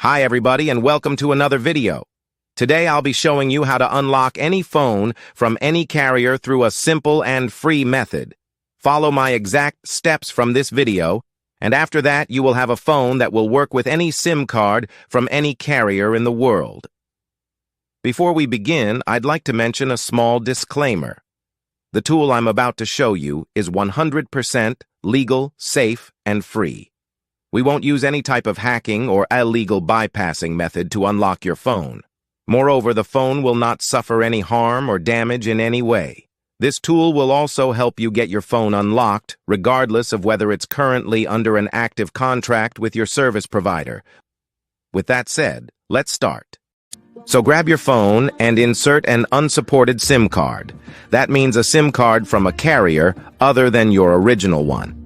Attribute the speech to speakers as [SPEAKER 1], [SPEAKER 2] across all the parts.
[SPEAKER 1] Hi everybody and welcome to another video. Today I'll be showing you how to unlock any phone from any carrier through a simple and free method. Follow my exact steps from this video, and after that you will have a phone that will work with any SIM card from any carrier in the world. Before we begin, I'd like to mention a small disclaimer. The tool I'm about to show you is 100% legal, safe, and free. We won't use any type of hacking or illegal bypassing method to unlock your phone. Moreover, the phone will not suffer any harm or damage in any way. This tool will also help you get your phone unlocked, regardless of whether it's currently under an active contract with your service provider. With that said, let's start. So grab your phone and insert an unsupported SIM card. That means a SIM card from a carrier other than your original one.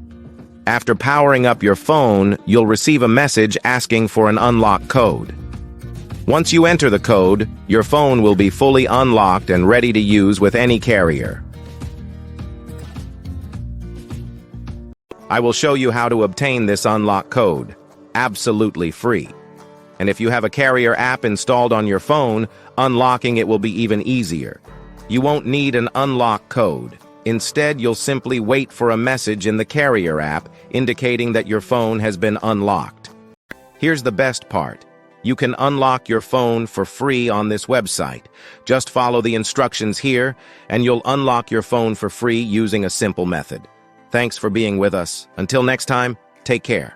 [SPEAKER 1] After powering up your phone, you'll receive a message asking for an unlock code. Once you enter the code, your phone will be fully unlocked and ready to use with any carrier. I will show you how to obtain this unlock code, absolutely free. And if you have a carrier app installed on your phone, unlocking it will be even easier. You won't need an unlock code. Instead, you'll simply wait for a message in the carrier app indicating that your phone has been unlocked. Here's the best part. You can unlock your phone for free on this website. Just follow the instructions here, and you'll unlock your phone for free using a simple method. Thanks for being with us. Until next time, take care.